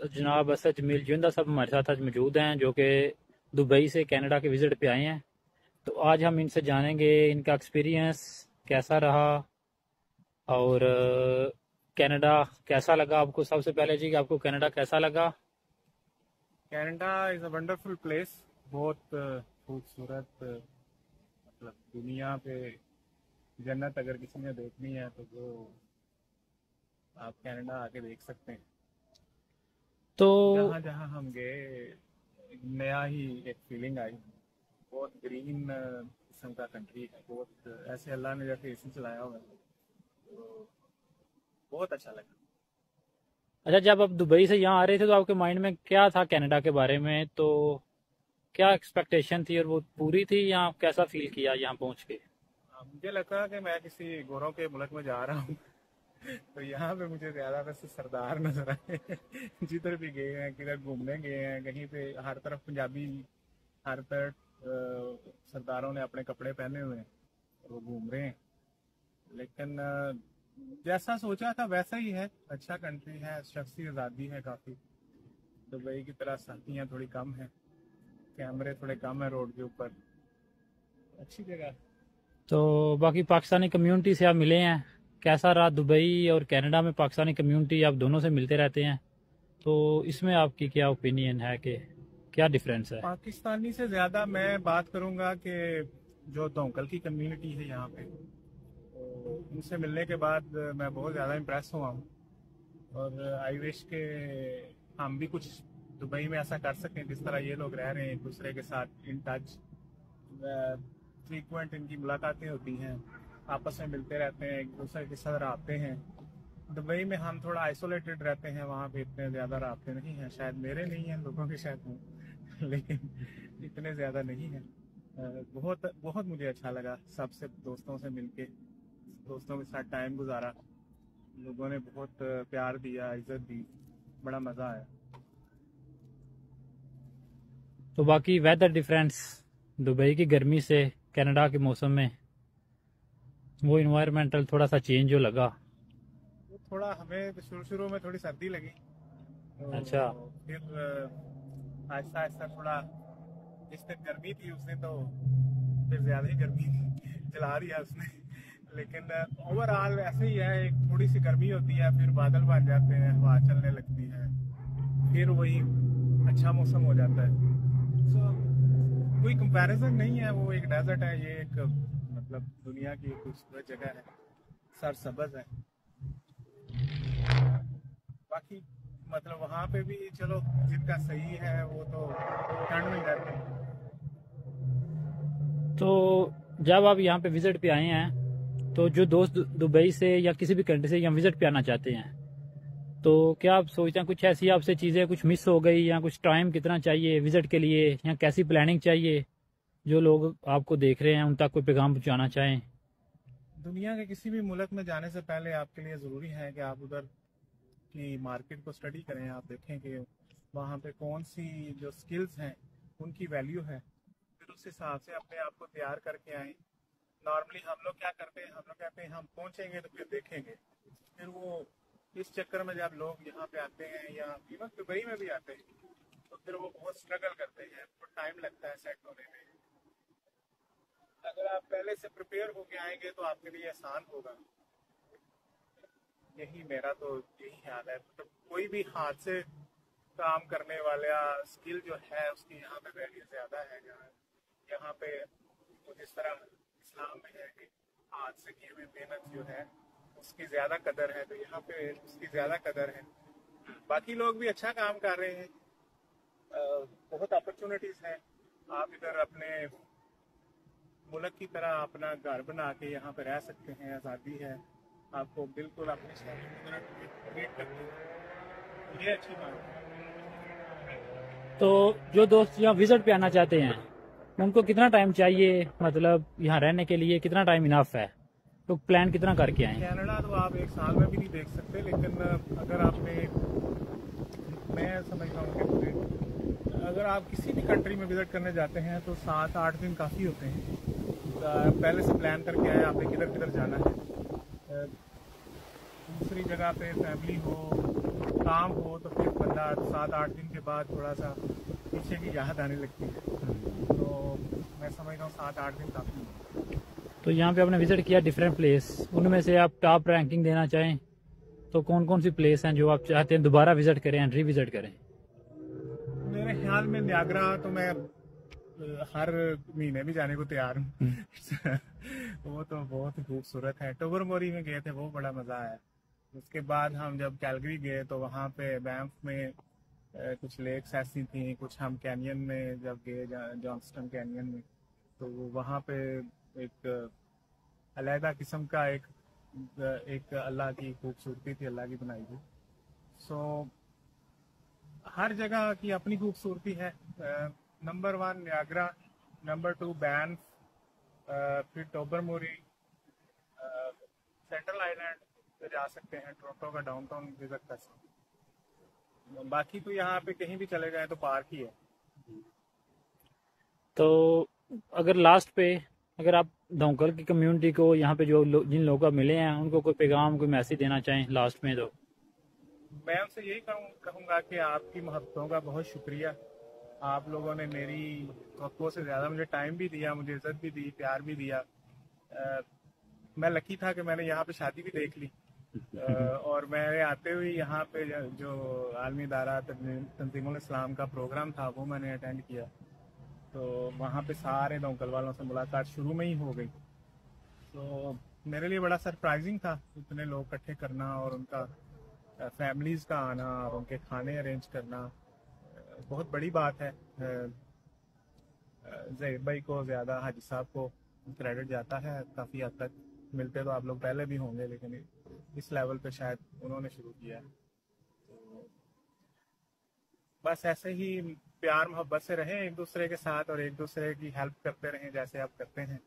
तो जनाब असद जमील जुंदा साहब हमारे साथ आज मौजूद हैं, जो कि दुबई से कनाडा के विज़िट पे आए हैं। तो आज हम इनसे जानेंगे इनका एक्सपीरियंस कैसा रहा और कनाडा कैसा लगा आपको। सबसे पहले जी, आपको कनाडा कैसा लगा? Canada is a wonderful place. बहुत खूबसूरत, मतलब दुनिया पे जन्नत अगर किसी ने देखनी है तो वो आप कनाडा आके देख सकते हैं। तो जहाँ जहाँ हम गए एक नया ही एक फीलिंग आई। बहुत ग्रीन किस्म का कंट्री है, बहुत ऐसे अल्लाह ने जैसे एसी चलाया हुआ है, तो बहुत अच्छा लगा। अच्छा, जब आप दुबई से यहाँ आ रहे थे तो आपके माइंड में क्या था कनाडा के बारे में? तो क्या एक्सपेक्टेशन थी और वो पूरी थी, या कैसा फील किया यहाँ पहुँच के? मुझे लगा कि मैं किसी गोरों के मुल्क में जा रहा हूँ। तो यहाँ पे मुझे ज्यादा वैसे सरदार नजर आए। जिधर भी गए हैं, किधर घूमने गए हैं, कहीं पे हर तरफ पंजाबी, हर तरफ सरदारों ने अपने कपड़े पहने हुए हैं और वो घूम रहे हैं। लेकिन जैसा सोचा था वैसा ही है। अच्छा कंट्री है, शख्सी आज़ादी है काफ़ी। दुबई की तरह सख्तियाँ थोड़ी कम है, कैमरे थोड़े कम है रोड के ऊपर। अच्छी जगह। तो बाकी पाकिस्तानी कम्युनिटी से आप मिले हैं, कैसा रहा दुबई और कनाडा में? पाकिस्तानी कम्युनिटी आप दोनों से मिलते रहते हैं, तो इसमें आपकी क्या ओपिनियन है कि क्या डिफरेंस है? पाकिस्तानी से ज़्यादा मैं बात करूँगा कि जो दौकल की कम्युनिटी है यहाँ पे, तो उनसे मिलने के बाद मैं बहुत ज़्यादा इम्प्रेस हुआ हूँ। और आई विश के हम भी कुछ दुबई में ऐसा कर सकें जिस तरह ये लोग रह रहे हैं, एक दूसरे के साथ इन टच, फ्रीक्वेंट इनकी मुलाकातें होती हैं, आपस में मिलते रहते हैं, एक दूसरे के साथ रहते हैं। दुबई में हम थोड़ा आइसोलेटेड रहते हैं, वहाँ पे इतने ज़्यादा रहते नहीं हैं, शायद मेरे नहीं हैं, लोगों के शायद हों। लेकिन इतने ज़्यादा नहीं हैं। बहुत बहुत मुझे अच्छा लगा सबसे, दोस्तों से मिलके, दोस्तों के साथ टाइम गुजारा। लोगों ने बहुत प्यार दिया, इज्जत दी, बड़ा मज़ा आया। तो बाकी वेदर डिफरेंस दुबई की गर्मी से कनाडा के मौसम में, वो इन्वायरमेंटल थोड़ा सा चेंज जो लगा? तो थोड़ा हमें तो शुरू शुरू में थोड़ी सर्दी लगी, तो अच्छा। फिर आहिस्ता आहिस्ता थोड़ा, जिस दिन गर्मी थी उस दिन तो फिर ज्यादा ही गर्मी जला दिया उसने। लेकिन ओवरऑल ऐसे ही है, एक थोड़ी सी गर्मी होती है, फिर बादल बन जाते हैं, हवा चलने लगती है, फिर वही अच्छा मौसम हो जाता है। सो कोई कंपैरिजन नहीं है, वो एक डेजर्ट है, ये एक मतलब दुनिया की एक खूबसूरत जगह है, सरसब्ज है। बाकी मतलब वहाँ पे भी चलो, जिनका सही है वो तो ठंड में रहते हैं। तो जब आप यहाँ पे विज़िट पे आए हैं, तो जो दोस्त दुबई से या किसी भी कंट्री से यहाँ विज़िट पे आना चाहते हैं, तो क्या आप सोचते हैं कुछ ऐसी आपसे चीज़ें कुछ मिस हो गई, या कुछ टाइम कितना चाहिए विज़िट के लिए, या कैसी प्लानिंग चाहिए जो लोग आपको देख रहे हैं उन तक कोई पैगाम पहुँचाना चाहें? दुनिया के किसी भी मुल्क में जाने से पहले आपके लिए ज़रूरी है कि आप उधर की मार्केट को स्टडी करें। आप देखें कि वहाँ पे कौन सी जो स्किल्स हैं उनकी वैल्यू है, फिर उस हिसाब से अपने आप को तैयार करके आए। नॉर्मली हम लोग क्या करते हैं, हम लोग कहते हैं हम पहुँचेंगे तो फिर देखेंगे। फिर वो इस चक्कर में जब लोग यहाँ पे आते हैं या इवन दुबई में भी आते हैं, तो फिर वो बहुत स्ट्रगल करते हैं, बहुत टाइम लगता है सेट होने में। अगर आप पहले से प्रिपेयर होके आएंगे तो आपके लिए आसान होगा। यही मेरा तो यही ख्याल है। मतलब कोई भी हाथ से काम करने वाला स्किल जो है उसकी यहाँ पे वैल्यू ज्यादा है। यहाँ पे तो जिस तरह इस्लाम में है कि हाथ से की हुई मेहनत जो है उसकी ज्यादा कदर है, तो यहाँ पे उसकी ज्यादा कदर है। बाकी लोग भी अच्छा काम कर रहे हैं, बहुत अपॉर्चुनिटीज हैं। आप इधर अपने मुल्क की तरह अपना घर बना के यहाँ पे रह सकते हैं, आज़ादी है, आपको बिल्कुल अपने शहर की तरह ट्रीट करते हैं, ये अच्छी बात है। तो जो दोस्त यहाँ विज़िट पे आना चाहते हैं उनको कितना टाइम चाहिए, मतलब यहाँ रहने के लिए कितना टाइम इनफ है, तो प्लान कितना करके आए? कनाडा तो आप एक साल में भी नहीं देख सकते, लेकिन अगर आपने, मैं समझता हूँ कि अगर आप किसी भी कंट्री में विजिट करने जाते हैं तो 7-8 दिन काफ़ी होते हैं। पहले से प्लान करके आए आपने किधर किधर जाना है। दूसरी जगह पे फैमिली हो काम हो तो फिर बंदा 7-8 दिन के बाद थोड़ा सा पीछे की याद आने लगती है। तो मैं समझता हूँ 7-8 दिन काफ़ी है। तो यहाँ पे आपने विजिट किया डिफरेंट प्लेस, उनमें से आप टॉप रैंकिंग देना चाहें तो कौन कौन सी प्लेस हैं जो आप चाहते हैं दोबारा विजिट करें एंड रिविजिट करें? मेरे ख्याल में नियाग्रा तो मैं हर महीने भी जाने को तैयार हूँ। वो तो बहुत ही खूबसूरत है। टोबरमोरी में गए थे, वो बड़ा मजा आया। उसके बाद हम जब कैलगरी गए तो वहाँ पे बैंफ में कुछ लेक्स ऐसी थी, कुछ हम कैनियन में जब गए जॉन्स्टन कैनियन में, तो वहाँ पे एक अलहदा किस्म का एक अल्लाह की खूबसूरती थी, अल्लाह की बनाई हुई। सो हर जगह की अपनी खूबसूरती है। नंबर 1 नियाग्रा, नंबर 2 बैंफ, फिर टोबरमोरी, सेंट्रल आइलैंड पे जा सकते हैं, टोरंटो का डाउनटाउन विजिट कर सकते हैं। बाकी तो यहाँ पे कहीं भी चले गए तो पार्क ही है। तो अगर लास्ट पे, अगर आप दौकल की कम्युनिटी को यहाँ पे जिन लोगों को मिले हैं उनको कोई पैगाम, कोई मैसेज देना चाहें लास्ट में, तो मैं उनसे यही कहूँगा कि आपकी मोहब्बतों का बहुत शुक्रिया। आप लोगों ने मेरी तवक्को से ज़्यादा मुझे टाइम भी दिया, मुझे इज्जत भी दी, प्यार भी दिया। मैं लकी था कि मैंने यहाँ पे शादी भी देख ली। और मैंने आते हुए यहाँ पे जो आलमी इदारा तंजीमुल इस्लाम का प्रोग्राम था वो मैंने अटेंड किया। तो वहाँ पे सारे दौकल वालों से मुलाकात शुरू में ही हो गई। तो मेरे लिए बड़ा सरप्राइजिंग था इतने लोग इकट्ठे करना और उनका फैमिलीज का आना और उनके खाने अरेंज करना। बहुत बड़ी बात है। जहीर भाई को ज़्यादा, हाजी साहब को क्रेडिट जाता है काफ़ी हद तक। मिलते तो आप लोग पहले भी होंगे, लेकिन इस लेवल पे शायद उन्होंने शुरू किया है। तो बस ऐसे ही प्यार मोहब्बत से रहें एक दूसरे के साथ और एक दूसरे की हेल्प करते रहें जैसे आप करते हैं।